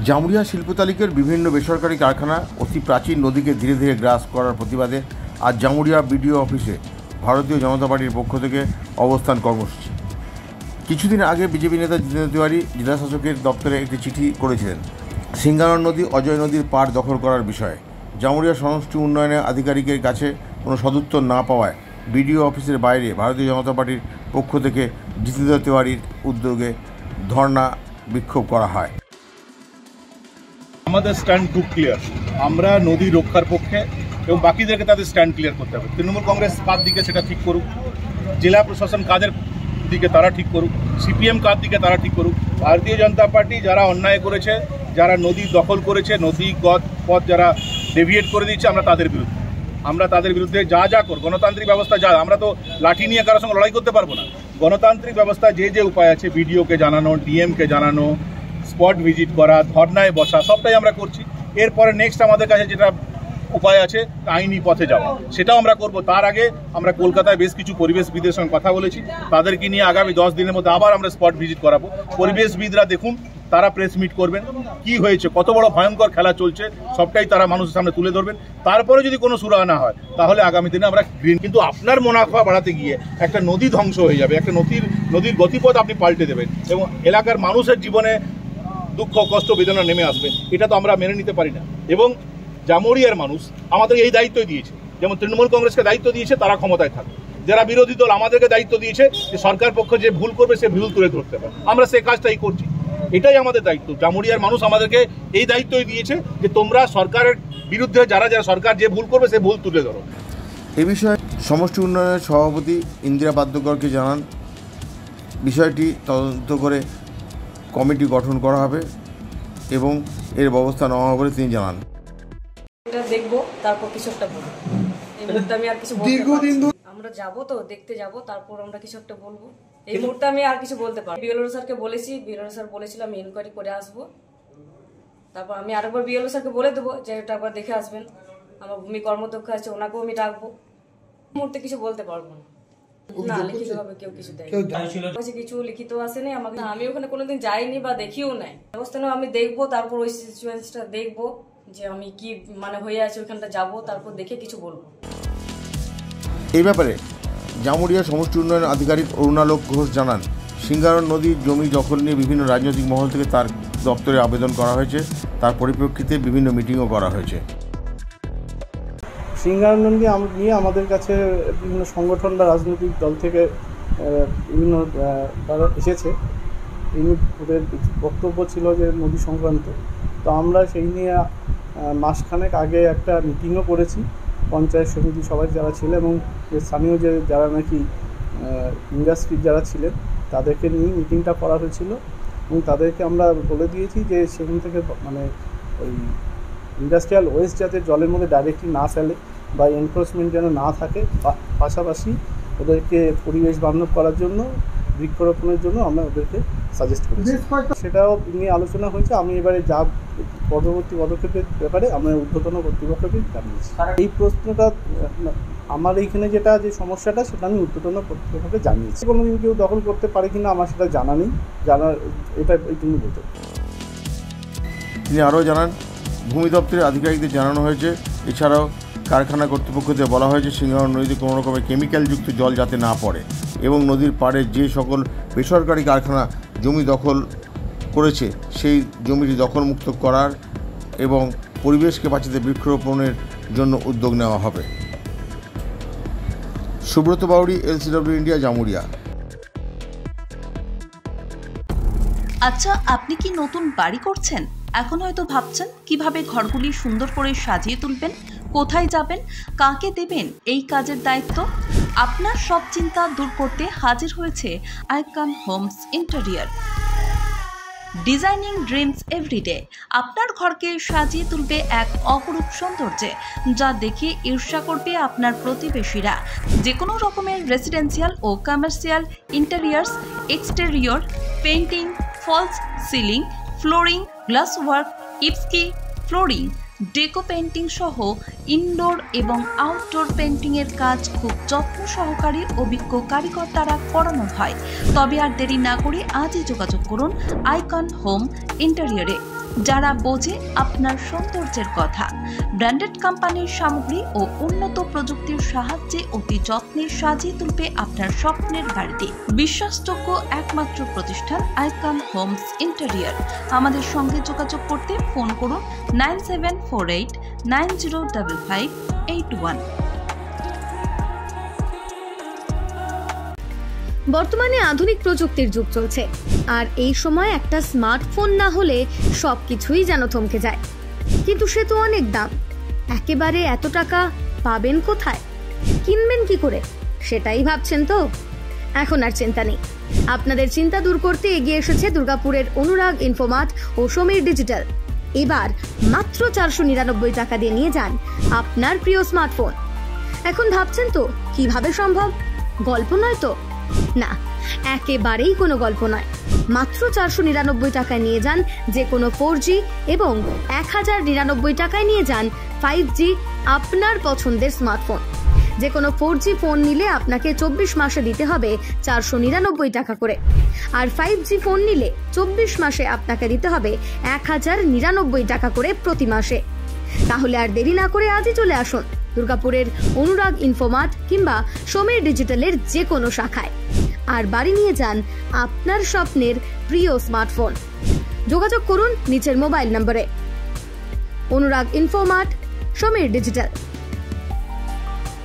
জামুরিয়া শিল্প তালিকার বিভিন্ন বেসরকারি কারখানা অতি প্রাচীন নদীকে ধীরে ধীরে গ্রাস করার প্রতিবাদে আজ জামুরিয়া বিডিও অফিসে ভারতীয় জনতা পার্টির পক্ষ থেকে অবস্থান কর্মসূচি। কিছুদিন আগে বিজেপি নেতা জিতেন্দ্র তিওয়ারি জেলাশাসকের দপ্তরে একটি চিঠি করেছিলেন সিঙ্গানন নদী, অজয় নদীর পাড় দখল করার বিষয়ে। জামুরিয়া সমষ্টি উন্নয়নের আধিকারিকের কাছে কোনো সদুত্তর না পাওয়ায় বিডিও অফিসের বাইরে ভারতীয় জনতা পার্টির পক্ষ থেকে জিতেন্দ্র তিওয়ারির উদ্যোগে ধর্ণা বিক্ষোভ করা হয়। আমাদের স্ট্যান্ড খুব ক্লিয়ার, আমরা নদী রক্ষার পক্ষে এবং বাকিদেরকে তাদের স্ট্যান্ড ক্লিয়ার করতে হবে। তৃণমূল কংগ্রেস কার দিকে সেটা ঠিক করুক, জেলা প্রশাসন কাদের দিকে তারা ঠিক করুক, সিপিএম কার দিকে তারা ঠিক করুক। ভারতীয় জনতা পার্টি যারা অন্যায় করেছে, যারা নদী দখল করেছে, নদী পথ যারা ডেভিয়েট করে দিচ্ছে, আমরা তাদের বিরুদ্ধে যা যা কর গণতান্ত্রিক ব্যবস্থা যা, আমরা তো লাঠি নিয়ে কারোর সঙ্গে লড়াই করতে পারবো না। গণতান্ত্রিক ব্যবস্থা যে উপায় আছে, বিডিওকে জানানো, ডিএমকে জানানো, স্পট ভিজিট করা, ধর্নায় বসা, সবটাই আমরা করছি। এরপরে নেক্সট আমাদের কাছে যেটা উপায় আছে আইনি পথে যাওয়া, সেটাও আমরা করব। তার আগে আমরা কলকাতায় বেশ কিছু পরিবেশবিদের সঙ্গে কথা বলেছি, তাদেরকে নিয়ে আগামী 10 দিনের মধ্যে আবার আমরা স্পট ভিজিট করাবো। পরিবেশবিদরা দেখুন, তারা প্রেস মিট করবেন, কি হয়েছে, কত বড় ভয়ঙ্কর খেলা চলছে, সবটাই তারা মানুষের সামনে তুলে ধরবেন। তারপরে যদি কোনো সুরাহা না হয় তাহলে আগামী দিনে আমরা গ্রিন। কিন্তু আপনার মুনাফা বাড়াতে গিয়ে একটা নদী ধ্বংস হয়ে যাবে, একটা নদীর গতিপথ আপনি পাল্টে দেবেন এবং এলাকার মানুষের জীবনে দুঃখ, কষ্ট, বেদনা নেমে আসবে, এটা তো আমরা মেনে নিতে পারি না। এবং জামুরিয়ার মানুষ আমাদের এই দায়িত্বই দিয়েছে, যেমন তৃণমূল কংগ্রেসকে দায়িত্ব দিয়েছে তারা ক্ষমতায় থাকবে, যারা বিরোধী দল আমাদেরকে দায়িত্ব দিয়েছে যে সরকার পক্ষ যে ভুল করবে সে ভুল তুলে ধরতে হবে, আমরা সে কাজটাই করছি। এটাই আমাদের দায়িত্ব। জামুরিয়ার মানুষ আমাদেরকে এই দায়িত্বই দিয়েছে যে তোমরা সরকারের বিরুদ্ধে যারা সরকার যে ভুল করবে সে ভুল তুলে ধরো। এ বিষয়ে সমষ্টি উন্নয়নের সভাপতি ইন্দিরা বাদ্যকরকে জানান বিষয়টি তদন্ত করে কমিটি গঠন করা হবে এবং এর ব্যবস্থা নেওয়া হবে বলে তিনি জানান। এটা দেখবো, তারপর কিছু একটা বলবো। এই মুহূর্তে আমি আর কিছু বলতে, আমরা যাবো তো দেখতে যাবো, তারপর আমরা কিছু একটা বলবো। এই মুহূর্তে আমি আর কিছু বলতে পারবো। বিএলও স্যারকে বলেছি, বিএলও স্যার বলেছিল আমি ইনকোয়ারি করে আসবো। তারপর আমি আরেকবার বিএলও স্যারকে বলে দেবো যে এটা একবার দেখে আসবেন। আমার ভূমি কর্মদক্ষ আছে, ওনাকেও আমি ডাকবো। এই মুহূর্তে কিছু বলতে পারবো না। না, লিখিত ভাবে কেউ কিছু দেয় কিছু লিখিত আসেনি আমাকে। আমি ওখানে কোনোদিন যাইনি বা দেখিও নাই। ব্যবস্থা নেওয়া আমি দেখবো, তারপর ওই সিচুয়েশনটা দেখবো যে আমি কি হয়ে আছে, ওইখানটা যাবো, তারপর দেখে কিছু বলবো। এই ব্যাপারে জামুরিয়া সমষ্টি উন্নয়ন আধিকারিক অরুণালোক ঘোষ জানান, সিঙ্গানন নদীর জমি দখল নিয়ে বিভিন্ন রাজনৈতিক মহল থেকে তার দপ্তরে আবেদন করা হয়েছে, তার পরিপ্রেক্ষিতে বিভিন্ন মিটিংও করা হয়েছে। সিঙ্গানন নদী নিয়ে আমাদের কাছে বিভিন্ন সংগঠন বা রাজনৈতিক দল থেকে বিভিন্ন তারা এসেছে। ওদের বক্তব্য ছিল যে নদী সংক্রান্ত, তো আমরা সেই নিয়ে মাসখানেক আগে একটা মিটিংও করেছি পঞ্চায়েত সমিতি সবাই যারা ছিল এবং স্থানীয় যারা নাকি ইন্ডাস্ট্রির যারা ছিলেন তাদেরকে নিয়ে মিটিংটা করা হয়েছিল এবং তাদেরকে আমরা বলে দিয়েছি যে সেখান থেকে ওই ইন্ডাস্ট্রিয়াল ওয়েস্ট যাতে জলের মধ্যে ডাইরেক্টলি না ফেলে বা এনফোর্সমেন্ট যেন না থাকে, পাশাপাশি ওদেরকে পরিবেশ বান্ধব করার জন্য বৃক্ষরোপণের জন্য আমরা ওদেরকে সাজেস্ট করেছি। সেটাও নিয়ে আলোচনা হয়েছে। আমি এবারে যা পরবর্তী পদক্ষেপের ব্যাপারে আমরা ঊর্ধ্বতন কর্তৃপক্ষকে জানিয়েছি। এই প্রশ্নটা আমার এইখানে যে সমস্যাটা সেটা আমি ঊর্ধ্বতন কর্তৃপক্ষকে জানিয়েছি। কোনোদিন কেউ দখল করতে পারে কিনা আমার সেটা জানা নেই, এটা এইটুকু বলতে। তিনি আরও জানান, ভূমি দপ্তরের আধিকারিকদের জানানো হয়েছে, এছাড়াও কারখানা কর্তৃপক্ষদের বলা হয়েছে সিঙ্গানন নদীতে কোনো রকমের কেমিক্যালযুক্ত জল যাতে না পড়ে এবং নদীর পাড়ে যে সকল বেসরকারি কারখানা জমি দখল করেছে সেই জমিটি দখলমুক্ত করার এবং পরিবেশকে বাঁচাতে বৃক্ষরোপণের জন্য উদ্যোগ নেওয়া হবে। Subrata Bauri, LCW India, Jamuria. আচ্ছা, আপনি কি নতুন বাড়ি করছেন? এখন হয়তো ভাবছেন কিভাবে ঘরগুলি সুন্দর করে সাজিয়ে তুলবেন, কোথায় যাবেন, কাকে দেবেন এই কাজের দায়িত্ব। আপনার সব চিন্তা দূর করতে হাজির হয়েছে Icon Homes Interior. Designing dreams everyday আপনার ঘরকে সাজিয়ে তুলবে এক অপরূপ সৌন্দর্যে, যা দেখে ঈর্ষা করবে আপনার প্রতিবেশীরা। যে কোনো রকমের রেসিডেন্সিয়াল ও commercial interiors, exterior, painting, false ceiling, flooring, glass work, ইপস্কি, ফ্লোরিং, ডেকো পেন্টিং সহ ইনডোর এবং আউটডোর পেন্টিংয়ের কাজ খুব যত্ন সহকারে অভিজ্ঞ কারিগর দ্বারা করানো হয়। তবে আর দেরি না করে আজই যোগাযোগ করুন আইকন হোম ইন্টেরিয়রে, যারা বোঝে আপনার সৌন্দর্যের কথা। ব্র্যান্ডেড কোম্পানির সামগ্রী ও উন্নত প্রযুক্তির সাহায্যে অতি যত্নে সাজিয়ে তুলবে আপনার স্বপ্নের বাড়িতে। বিশ্বাসযোগ্য একমাত্র প্রতিষ্ঠান আইকন হোমস ইন্টেরিয়র। আমাদের সঙ্গে যোগাযোগ করতে ফোন করুন 9748905581। বর্তমানে আধুনিক প্রযুক্তির যুগ চলছে, আর এই সময় একটা স্মার্টফোন না হলে সবকিছুই যেন থমকে যায়। কিন্তু সে তো অনেক দাম, একেবারে এত টাকা পাবেন কোথায়, কিনবেন কি করে, সেটাই ভাবছেন তো? এখন আর চিন্তা নেই, আপনাদের চিন্তা দূর করতে এগিয়ে এসেছে দুর্গাপুরের অনুরাগ ইনফোমার্ট ও সমীর ডিজিটাল। এবার মাত্র 499 টাকা দিয়ে নিয়ে যান আপনার প্রিয় স্মার্টফোন। এখন ভাবছেন তো কিভাবে সম্ভব, গল্প নয় তো? না, একেবারেই কোনো গল্প নয়। মাত্র 499 টাকায় নিয়ে যান যে কোনো 4G এবং 1099 টাকায় নিয়ে যান 5G আপনার পছন্দের স্মার্টফোন। যে কোনো 4G ফোন নিলে আপনাকে 24 মাসে দিতে হবে 499 টাকা করে, আর 5G ফোন নিলে 24 মাসে আপনাকে দিতে হবে 1099 টাকা করে প্রতি মাসে। তাহলে আর দেরি না করে আজই চলে আসুন দুর্গাপুরের অনুরাগ ইনফোমার্ট কিংবা সমীর ডিজিটালের যে কোনো শাখায়, আর বাড়ি নিয়ে যান আপনার স্বপ্নের প্রিয় স্মার্টফোন। যোগাযোগ করুন নিচের মোবাইল নম্বরে। অনুরাগ ইনফোমার্ট, সমীর ডিজিটাল।